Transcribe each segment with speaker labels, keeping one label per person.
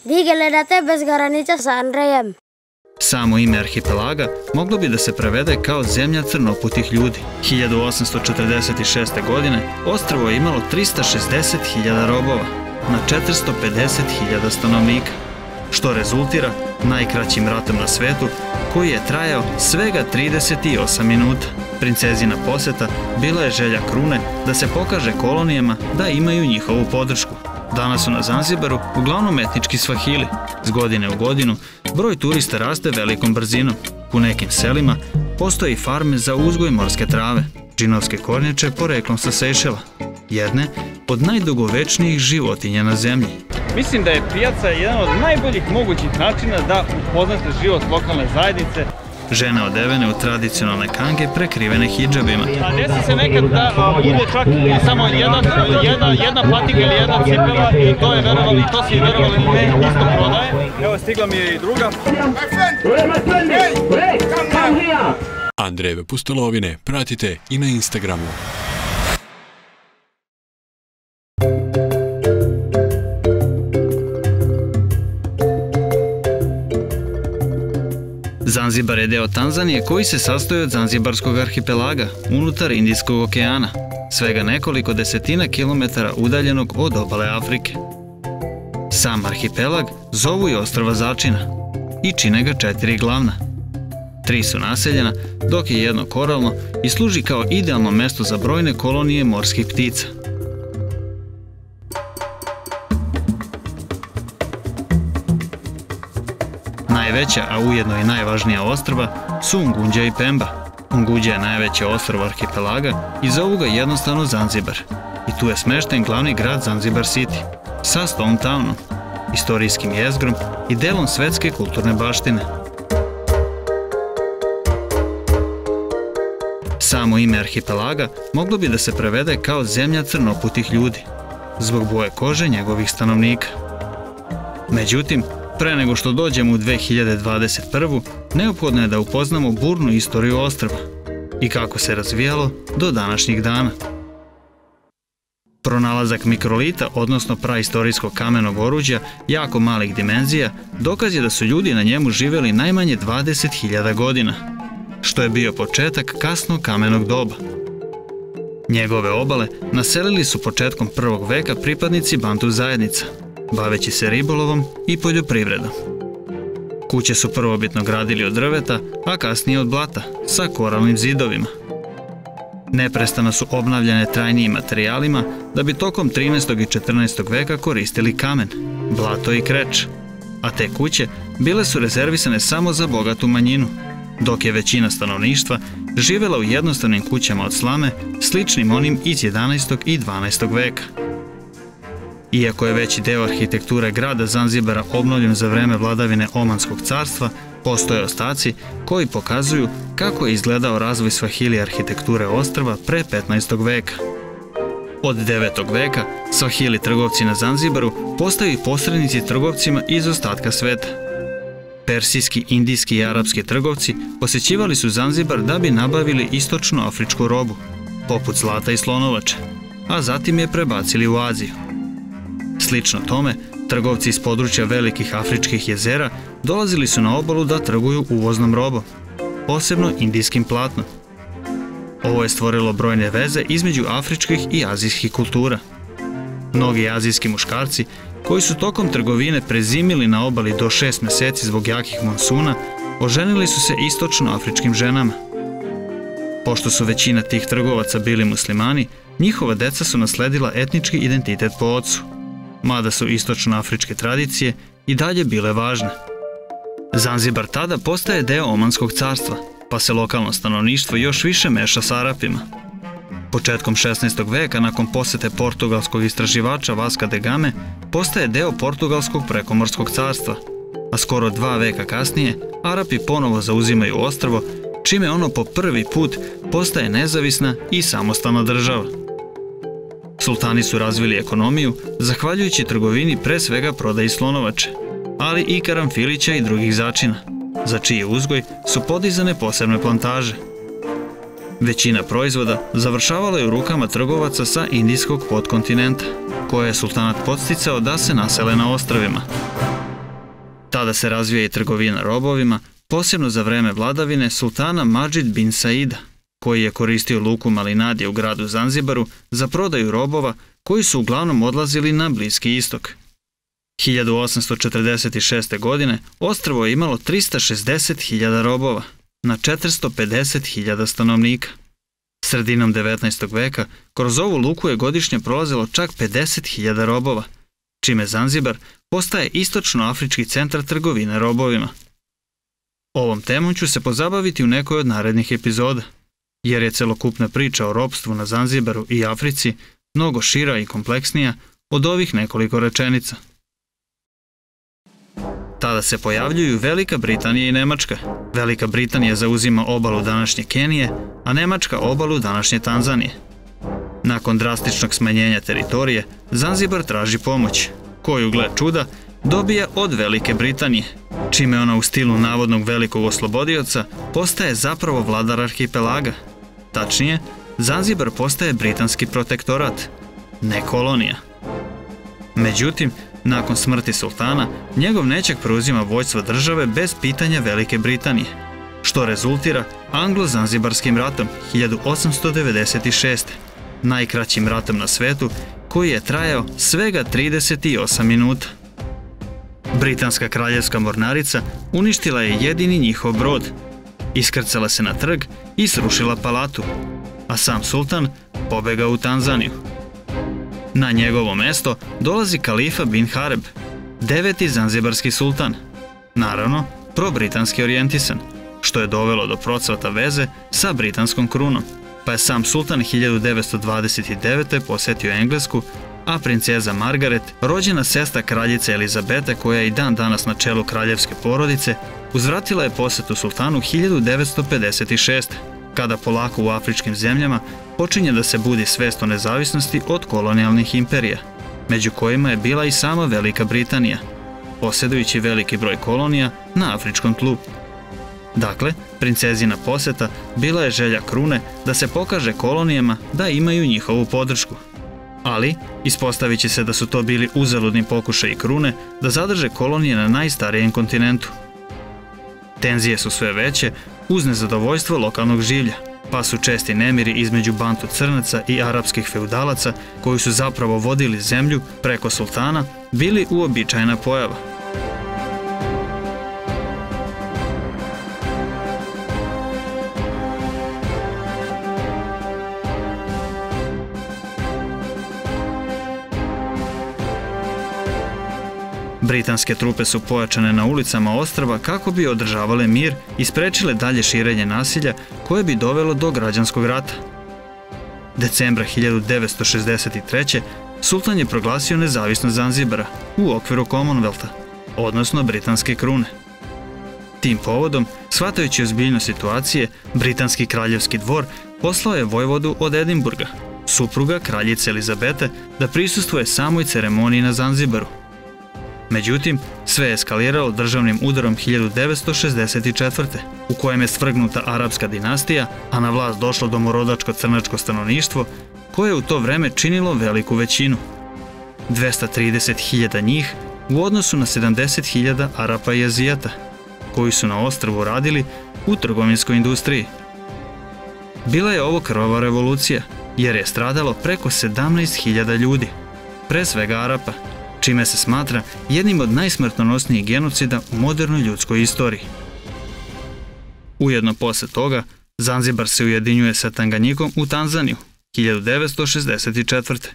Speaker 1: Vi gledate Bez granica sa Andrejem.
Speaker 2: Samo ime arhipelaga moglo bi da se prevede kao zemlja crnoputih ljudi. 1846. godine ostrvo je imalo 360.000 robova na 450.000 stanovnika, što rezultira najkraćim ratom na svetu koji je trajao svega 38 minuta. Princezina poseta bila je želja krune da se pokaže kolonijama da imaju njihovu podršku. Danas su na Zanzibaru uglavnom etnički Svahili. S godine u godinu broj turista raste velikom brzinom. U nekim selima postoje i farme za uzgoj morske trave, džinovske kornjače poreklom sa Sejšela, jedne od najdugovečnijih životinja na zemlji.
Speaker 3: Mislim da je pijaca jedan od najboljih mogućih načina da upoznate život lokalne zajednice.
Speaker 2: Žene odevene u tradicionalne kange prekrivene hidžabima.
Speaker 3: A desi se nekad da bude čak samo jedna patika ili jedna cipela i to je verovali, i to si verovali ne isto prodaje. Evo stigla mi je i druga.
Speaker 4: Andrejeve pustolovine pratite i na Instagramu.
Speaker 2: Zanzibar je deo Tanzanije koji se sastoji od Zanzibarskog arhipelaga unutar Indijskog okeana, svega nekoliko desetina kilometara udaljenog od obale Afrike. Sam arhipelag zovu i ostrva začina i čine ga 4 glavna. 3 su naseljena, dok je jedno koralno i služi kao idealno mesto za brojne kolonije morskih ptica. Najveća, a ujedno i najvažnija ostrva su Unguđa i Pemba. Unguđa je najveće ostrvo arhipelaga i zovu ga jednostavno Zanzibar. I tu je smešten glavni grad Zanzibar City sa Stone Townom, istorijskim jezgrom i delom svetske kulturne baštine. Samo ime arhipelaga moglo bi da se prevede kao zemlja crnoputih ljudi, zbog boje kože njegovih stanovnika. Međutim, pre nego što dođemo u 2021. neophodno je da upoznamo burnu istoriju ostrva i kako se razvijalo do današnjih dana. Pronalazak mikrolita, odnosno praistorijskog kamenog oruđa jako malih dimenzija, dokaz je da su ljudi na njemu živeli najmanje 20.000 godina, što je bio početak kasnog kamenog doba. Njegove obale naselili su početkom 1. veka pripadnici Bantu zajednica, baveći se ribolovom i poljoprivredom. Kuće su prvobitno gradili od drveta, a kasnije od blata, sa koralnim zidovima. Neprestano su obnavljane trajnijim materijalima da bi tokom 13. i 14. veka koristili kamen, blato i kreč, a te kuće bile su rezervisane samo za bogatu manjinu, dok je većina stanovništva živela u jednostavnim kućama od slame, sličnim onim iz 11. i 12. veka. Iako je veći deo arhitekture grada Zanzibara obnovljen za vreme vladavine Omanskog carstva, postoje ostaci koji pokazuju kako je izgledao razvoj Svahili arhitekture ostrva pre 15. veka. Od 9. veka Svahili trgovci na Zanzibaru postaju posrednici trgovcima iz ostatka sveta. Persijski, indijski i arapski trgovci posećivali su Zanzibar da bi nabavili istočnoafričku robu, poput zlata i slonovače, a zatim je prebacili u Aziju. Slično tome, trgovci iz područja velikih afričkih jezera dolazili su na obalu da trguju uvoznom robom, posebno indijskim platnom. Ovo je stvorilo brojne veze između afričkih i azijskih kultura. Mnogi azijski muškarci, koji su tokom trgovine prezimili na obali do 6 meseci zbog jakih monsuna, oženili su se istočnoafričkim ženama. Pošto su većina tih trgovaca bili muslimani, njihova deca su nasledila etnički identitet po ocu, mada su istočnoafričke tradicije i dalje bile važne. Zanzibar tada postaje deo Omanskog carstva, pa se lokalno stanovništvo još više meša s Arapima. Početkom 16. veka, nakon posete portugalskog istraživača Vasca da Game, postaje deo Portugalskog prekomorskog carstva, a skoro 2 veka kasnije Arapi ponovo zauzimaju ostrvo, čime ono po prvi put postaje nezavisna i samostalna država. Sultani su razvili ekonomiju zahvaljujući trgovini pre svega prodaji slonovače, ali i karamfilića i drugih začina, za čiji uzgoj su podizane posebne plantaže. Većina proizvoda završavala je u rukama trgovaca sa indijskog podkontinenta, koje je sultanat podsticao da se nasele na ostrvima. Tada se razvija i trgovina robovima, posebno za vreme vladavine sultana Madžid bin Saida, koji je koristio luku Malinadije u gradu Zanzibaru za prodaju robova koji su uglavnom odlazili na Bliski istok. 1846. godine ostrvo je imalo 360.000 robova na 450.000 stanovnika. Sredinom 19. veka kroz ovu luku je godišnje prolazilo čak 50.000 robova, čime Zanzibar postaje istočnoafrički centar trgovine robovima. Ovom temom ću se pozabaviti u nekoj od narednih epizoda, jer je celokupna priča o ropstvu na Zanzibaru i Africi mnogo šira i kompleksnija od ovih nekoliko rečenica. Tada se pojavljuju Velika Britanija i Nemačka. Velika Britanija zauzima obalu današnje Kenije, a Nemačka obalu današnje Tanzanije. Nakon drastičnog smanjenja teritorije, Zanzibar traži pomoć, koju, gle čuda, dobija od Velike Britanije, čime ona u stilu navodnog velikog oslobodioca postaje zapravo vladar arhipelaga. Tačnije, Zanzibar postaje britanski protektorat, ne kolonija. Međutim, nakon smrti sultana, njegov nećak preuzima vođstvo države bez pitanja Velike Britanije, što rezultira Anglo-Zanzibarskim ratom 1896. najkraćim ratom na svetu, koji je trajao svega 38 minuta. Britanska kraljevska mornarica uništila je jedini njihov brod, iskrcala se na trg i srušila palatu, a sam sultan pobegao u Tanzaniju. Na njegovo mesto dolazi kalifa bin Hareb, 9. zanzibarski sultan, naravno pro-britanski orijentisan, što je dovelo do procvata veze sa britanskom krunom, pa je sam sultan 1929. posetio Englesku, a princeza Margaret, rođena sestra kraljice Elizabete koja je i dan danas na čelu kraljevske porodice, uzvratila je posetu sultanu 1956. kada polako u afričkim zemljama počinje da se budi svest o nezavisnosti od kolonijalnih imperija, među kojima je bila i sama Velika Britanija, posjedujući veliki broj kolonija na afričkom tlu. Dakle, princezina poseta bila je želja krune da se pokaže kolonijama da imaju njihovu podršku. Ali, ispostavit će se da su to bili uzaludni pokušaji krune da zadrže kolonije na najstarijem kontinentu. Tenzije su sve veće uz nezadovoljstvo lokalnog življa, pa su česti nemiri između bantu crnaca i arapskih feudalaca koji su zapravo vodili zemlju preko sultana bili uobičajena pojava. Britanske trupe su pojačane na ulicama ostrva kako bi održavale mir i sprečile dalje širenje nasilja koje bi dovelo do građanskog rata. Decembra 1963. sultan je proglasio nezavisnost Zanzibara u okviru Commonwealtha, odnosno britanske krune. Tim povodom, shvatajući ozbiljnost situacije, britanski kraljevski dvor poslao je vojvodu od Edinburga, supruga kraljice Elizabete, da prisustvuje samoj ceremoniji na Zanzibaru. Međutim, sve je eskaliralo državnim udarom 1964. u kojem je svrgnuta arapska dinastija, a na vlast došlo domorodačko crnačko stanovništvo, koje je u to vreme činilo veliku većinu. 230.000 njih u odnosu na 70.000 Arapa i Azijata, koji su na ostrvu radili u trgovinskoj industriji. Bila je ovo krvava revolucija, jer je stradalo preko 17.000 ljudi, pre svega Arapa, čime se smatra jednim od najsmrtonosnijih genocida u modernoj ljudskoj istoriji. Ujedno posle toga, Zanzibar se ujedinjuje sa Tanganjikom u Tanzaniju 1964.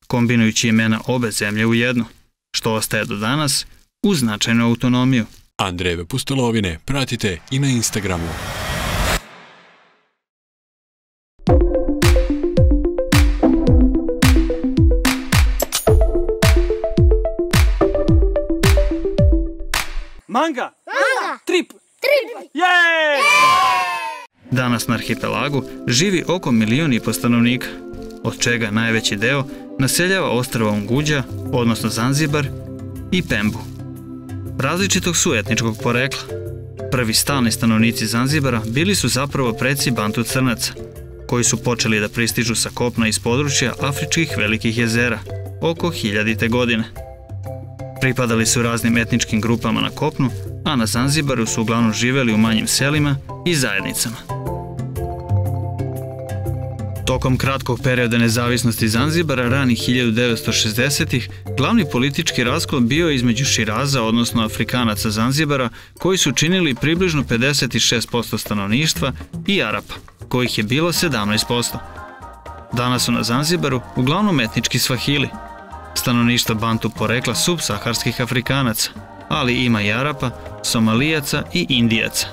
Speaker 2: kombinujući imena obe zemlje u jedno, što ostaje do danas uz značajnu autonomiju.
Speaker 4: Andrejeve pustolovine pratite i na Instagramu.
Speaker 3: Manga! Trip! Jej!
Speaker 2: Danas na arhipelagu živi oko 1,5 milijuna stanovnika, od čega najveći deo naseljava ostrva Unguđa, odnosno Zanzibar, i Pembu. Različitog su etničkog porekla. Prvi stalni stanovnici Zanzibara bili su zapravo preci bantu crnaca, koji su počeli da pristižu sa kopna iz područja afričkih velikih jezera, oko 1000. godine. Pripadali su raznim etničkim grupama na kopnu, a na Zanzibaru su uglavnom živjeli u manjim selima i zajednicama. Tokom kratkog perioda nezavisnosti Zanzibara ranih 1960-ih, glavni politički raskol bio je između Širaza, odnosno Afrikanaca Zanzibara, koji su činili približno 56% stanovništva, i Arapa, kojih je bilo 17%. Danas su na Zanzibaru uglavnom etnički Svahili, stanovništvo Bantu porekla subsaharskih Afrikanaca, ali ima i Arapa, Somalijaca i Indijaca.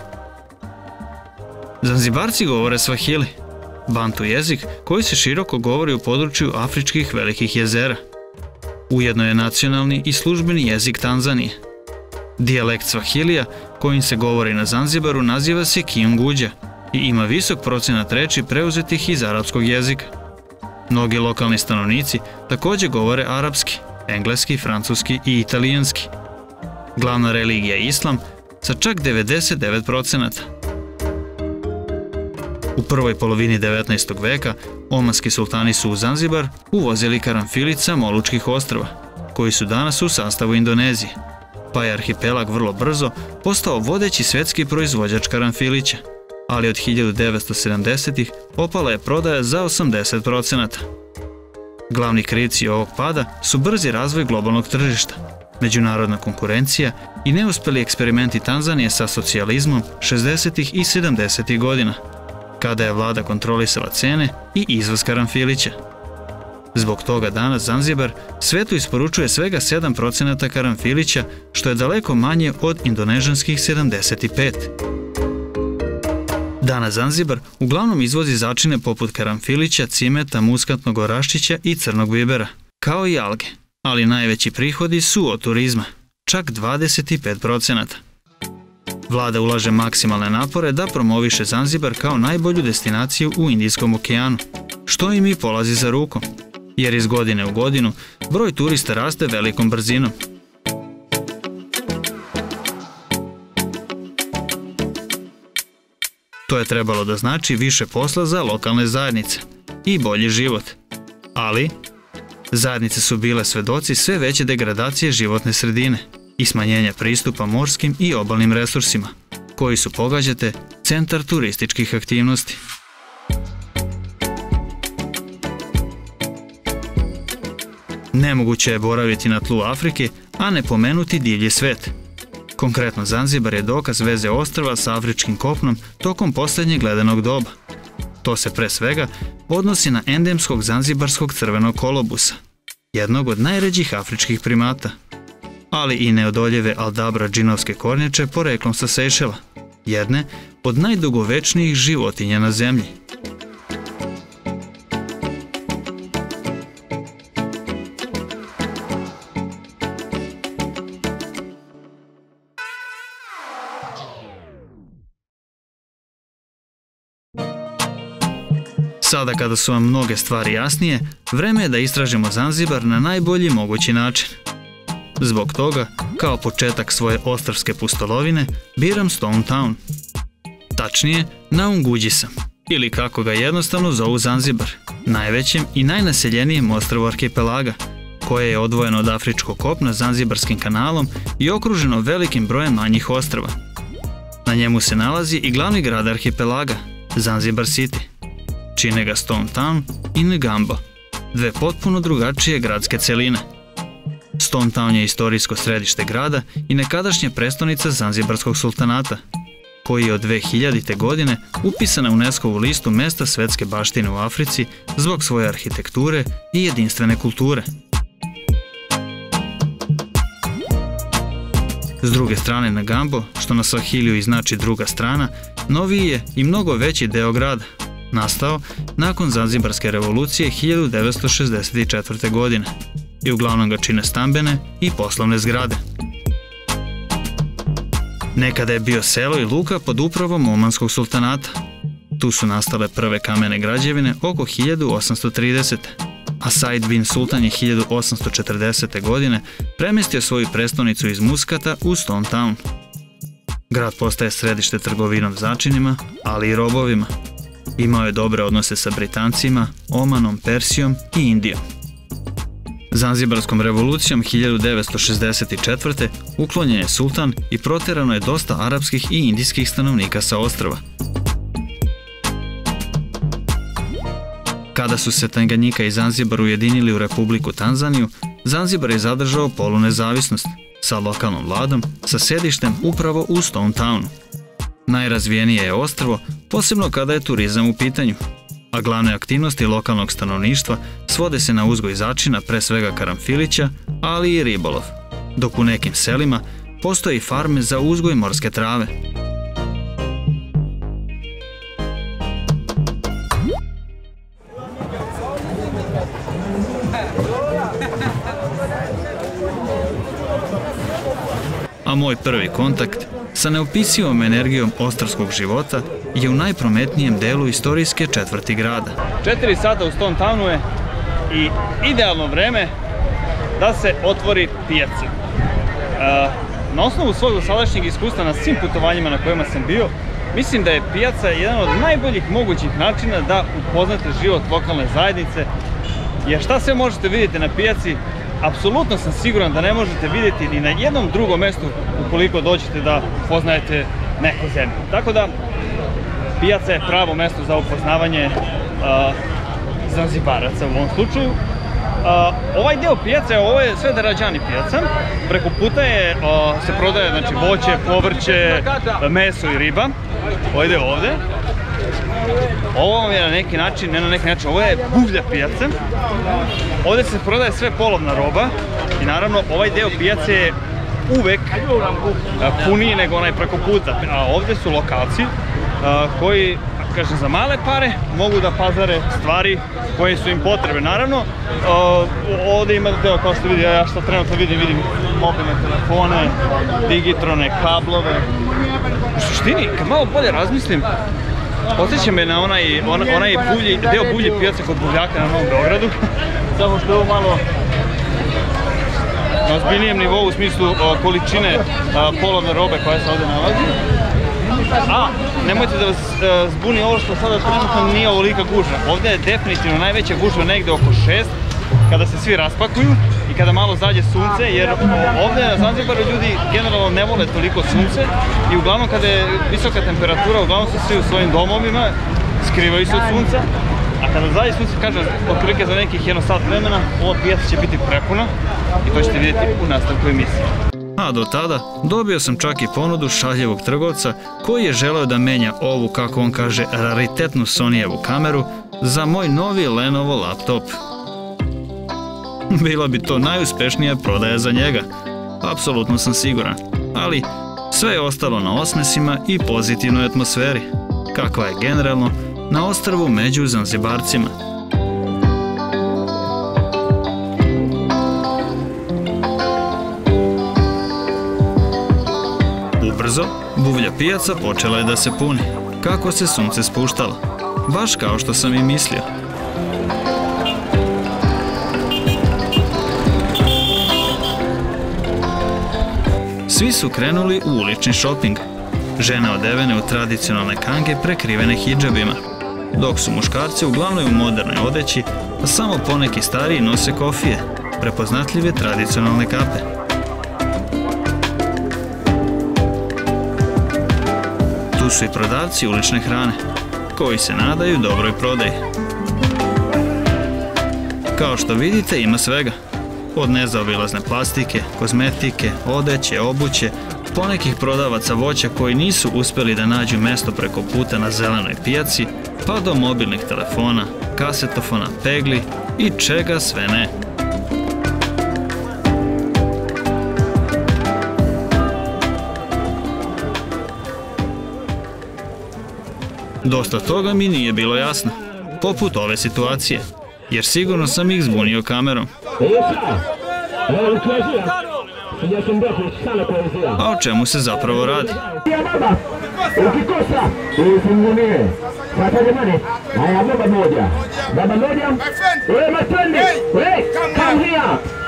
Speaker 2: Zanzibarci govore Svahili, Bantu jezik koji se široko govori u području afričkih velikih jezera. Ujedno je nacionalni i službeni jezik Tanzanije. Dijalekt Svahilija, kojim se govori na Zanzibaru, naziva se Kiunguđa i ima visok procenat reči preuzetih iz arapskog jezika. Mnogi lokalni stanovnici također govore arapski, engleski, francuski i italijanski. Glavna religija je islam sa čak 99%. U prvoj polovini 19. veka omanski sultani su u Zanzibar uvozili karanfilić sa Molučkih ostrva, koji su danas u sastavu Indonezije, pa je arhipelag vrlo brzo postao vodeći svjetski proizvođač karanfilića, ali od 1970-ih opala je prodaja za 80%. Glavni krivci ovog pada su brzi razvoj globalnog tržišta, međunarodna konkurencija i neuspjeli eksperimenti Tanzanije sa socijalizmom 60. i 70. godina, kada je vlada kontrolisala cene i izvoz karanfilića. Zbog toga danas Zanzibar svetu isporučuje svega 7% karanfilića, što je daleko manje od indonežanskih 75%. Danas Zanzibar uglavnom izvozi začine poput karanfilića, cimeta, muskatnog oraščića i crnog bibera, kao i alge, ali najveći prihodi su od turizma, čak 25%. Vlada ulaže maksimalne napore da promoviše Zanzibar kao najbolju destinaciju u Indijskom okeanu, što im i polazi za rukom, jer iz godine u godinu broj turista raste velikom brzinom. To je trebalo da znači više posla za lokalne zajednice i bolji život. Ali zajednice su bile svedoci sve veće degradacije životne sredine i smanjenja pristupa morskim i obalnim resursima, koji su, pogađate, centar turističkih aktivnosti. Nemoguće je boraviti na tlu Afrike, a ne pomenuti divlji svet. Konkretno, Zanzibar je dokaz veze ostrva sa afričkim kopnom tokom posljednjeg ledenog doba. To se pre svega odnosi na endemskog zanzibarskog crvenog kolobusa, jednog od najređih afričkih primata, ali i neodoljive aldabra džinovske kornjače poreklom sa Sejšela, jedne od najdugovečnijih životinja na zemlji. Sada kada su vam mnoge stvari jasnije, vreme je da istražimo Zanzibar na najbolji mogući način. Zbog toga, kao početak svoje ostrvske pustolovine, biram Stone Town. Tačnije, Naunguđi sam, ili kako ga jednostavno zovu Zanzibar, najvećem i najnaseljenijem ostrvu arhipelaga, koje je odvojeno od afričkog kopna Zanzibarskim kanalom i okruženo velikim brojem manjih ostrva. Na njemu se nalazi i glavni grad arhipelaga, Zanzibar City. Čine ga Stone Town i Ngambo, dve potpuno drugačije gradske celine. Stone Town je istorijsko središte grada i nekadašnja prestonica Zanzibarskog sultanata, koji je od 2000. godine upisan na UNESCO-vu listu mesta svetske baštine u Africi zbog svoje arhitekture i jedinstvene kulture. S druge strane, Ngambo, što na Swahiliju i znači druga strana, noviji je i mnogo veći deo grada, nastao nakon Zanzibarske revolucije 1964. godine i uglavnom ga čine stambene i poslovne zgrade. Nekada je bio selo i luka pod upravom Omanskog sultanata. Tu su nastale prve kamene građevine oko 1830. A Said bin Sultan je 1840. godine premjestio svoju prestonicu iz Muskata u Stone Town. Grad postaje središte trgovinom začinima, ali i robovima. Imao je dobre odnose sa Britancima, Omanom, Persijom i Indijom. Zanzibarskom revolucijom 1964. uklonjen je sultan i proterano je dosta arapskih i indijskih stanovnika sa ostrva. Kada su se Tanganjika i Zanzibar ujedinili u Republiku Tanzaniju, Zanzibar je zadržao polunezavisnost sa lokalnom vladom sa sedištem upravo u Stone Townu. Najrazvijenije je ostrvo, posebno kada je turizam u pitanju, a glavne aktivnosti lokalnog stanovništva svode se na uzgoj začina, pre svega karamfilića, ali i ribolov, dok u nekim selima postoje i farme za uzgoj morske trave. A moj prvi kontakt sa neopisivom energijom ostrvskog života je u najprometnijem delu istorijske četvrti grada.
Speaker 3: 4 sata u Stone Townu je i idealno vreme da se otvori pijaca. Na osnovu svog dosadašnjeg iskustva na svim putovanjima na kojima sam bio, mislim da je pijaca jedan od najboljih mogućih načina da upoznate život lokalne zajednice, jer šta sve možete vidjeti na pijaci, apsolutno sam siguran da ne možete vidjeti ni na jednom drugom mjestu ukoliko dođete da poznajete neku zemlju. Tako da, pijaca je pravo mjesto za upoznavanje Zanzibaraca u ovom slučaju. Ovaj deo pijace, ovo je sve Darađani pijaca. Preko puta se prodaje voće, povrće, meso i riba. Ovo ide ovde. Ovo je na neki način, ovo je buvlja pijace. Ovdje se prodaje sve polovna roba i naravno ovaj deo pijace je uvek puniji nego onaj preko puta. A ovdje su lokalci koji, kažem, za male pare mogu da pazare stvari koje su im potrebe. Naravno, ovdje ima deo, kao što vidim, ja što trenutno vidim mobilne telefone, digitrone, kablove. U suštini, kad malo bolje razmislim, podsjeća me na onaj deo buvlje pijace kod Buvljaka na Novom Beogradu, samo što je ovo malo na ozbiljnijem nivou u smislu količine polovne robe koja se ovdje nalazi. A, nemojte da vas zbuni ovo što sada trenutno nije ovolika gužva. Ovdje je definitivno najveća gužva negde oko 6, kada se svi raspakuju i kada malo zađe sunce, jer ovdje na Zanzibaru ljudi generalno ne vole toliko sunce i uglavnom kada je visoka temperatura, uglavnom su svi u svojim domovima, skrivaju se od sunca, a kada zađe sunce, kažem, otprilike za nekih 1 sat vremena, ova pijaca će biti prepuna i to ćete vidjeti u nastavku emisije.
Speaker 2: A do tada dobio sam čak i ponudu šaljivog trgovca koji je želeo da menja ovu, kako on kaže, raritetnu Sonyjevu kameru za moj novi Lenovo laptop. Bila bi to najuspešnija prodaja za njega, apsolutno sam siguran, ali sve je ostalo na osmesima i pozitivnoj atmosferi, kakva je generalno na ostrvu među Zanzibarcima. Ubrzo, buvlja pijaca počela je da se puni, kako se sunce spuštalo, baš kao što sam i mislio. Svi su krenuli u ulični šoping, žene odevene u tradicionalne kange prekrivene hidžabima, dok su muškarci uglavnom u modernoj odeći, a samo poneki stariji nose kofije, prepoznatljive tradicionalne kape. Tu su i prodavci ulične hrane, koji se nadaju dobroj prodaji. Kao što vidite, ima svega. Od nezaobilazne plastike, kozmetike, odeće, obuće, ponekih prodavaca voća koji nisu uspjeli da nađu mesto preko puta na zelenoj pijaci, pa do mobilnih telefona, kasetofona, pegli i čega sve ne. Dosta toga mi nije bilo jasno, poput ove situacije, jer sigurno sam ih zbunio kamerom. A o čemu se zapravo radi?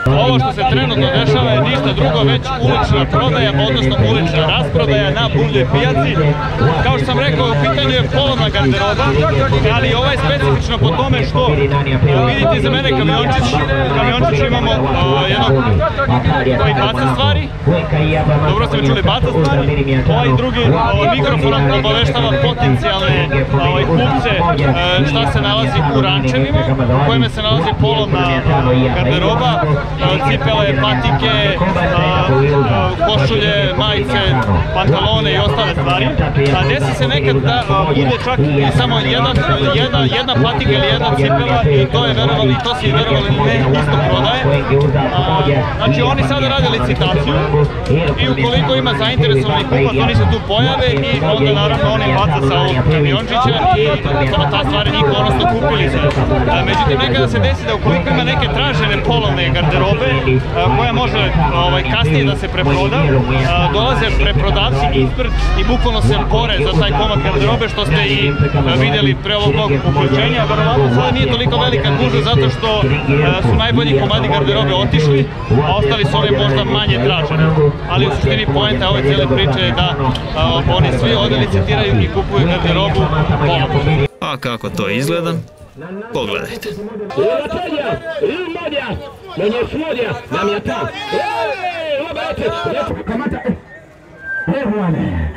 Speaker 3: Ovo što se trenutno dešava je ništa ništa drugo, već ulična prodaja, odnosno ulična rasprodaja na Buvljoj pijaci. Kao što sam rekao, u pitanju je polovna garderoba, ali ovo je specifično po tome što vidite iza mene kamiončić imamo jednog koji baca stvari. Dobro ste mi čuli, baca stvari. Ovaj drugi mikrofon obaveštava potencijalne kupce šta se nalazi u rančevima, u kojima se nalazi polovna garderoba, cipele, patike, košulje, majice, pantalone i ostale stvari. A desi se nekad da bude čak i samo jedna patika ili jedna cipela i to je verovali, to se i verovali ne isto prodaje. Znači oni sada rade licitaciju i ukoliko ima zainteresovani kupac, oni se tu pojave i onda naravno oni baca sa ovog kamiončića i ta stvar je njihova, odnosno kupili se. Međutim, nekada se desi da ukoliko ima neke tražene polovne garderobe koja može kasnije da se preproda, dolaze preprodavci ispred i bukvalno se bore za taj komad garderobe, što ste i vidjeli pre ovog mog uključenja. Verovatno sada nije toliko velika gužva zato što su najbolji komadi garderobe otišli, a ostali su oni možda manje traženi. Ali u suštini poenta ove cijele priče je da oni svi ovdje licitiraju i kupuju garderobu polovnu.
Speaker 2: A kako to izgleda? Pogledajte.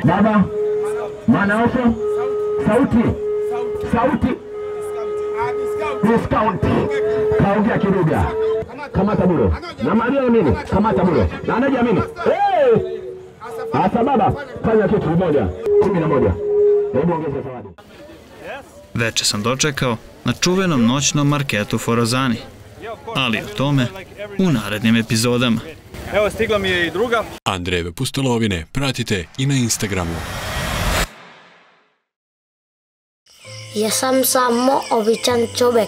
Speaker 5: Baba, manaoso, sauti, discount, kaongea Kiruga, kamata bulo, na Maria mimi, kamata bulo, na anaja mimi, asa baba, fanya kitu moja, 11, hebu ongeza zawadi.
Speaker 2: Veče sam dočekao na čuvenom noćnom marketu Forozani, ali o tome u narednim epizodama.
Speaker 3: Evo, stigla mi je i druga.
Speaker 4: Andrejeve pustolovine pratite i na Instagramu.
Speaker 1: Ja sam samo običan čovjek.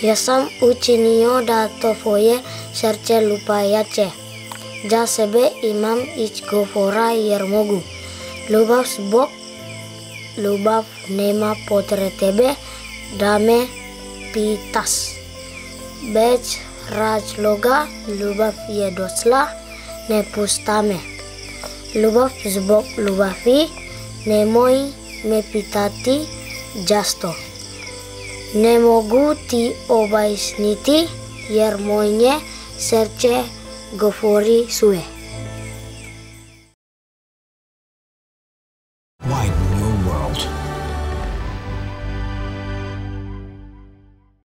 Speaker 1: Ja sam učinio da tvoje srce lupajače. Za sebe imam izgovora jer mogu. Ljubav zbog ljubav nema potrebe da me pitaš. Bez razloga ljubav je došla, ne pušta me. Ljubav zbog ljubavi, nemoj me pitati zašto. Ne mogu ti objasniti jer moje srce govori svoje.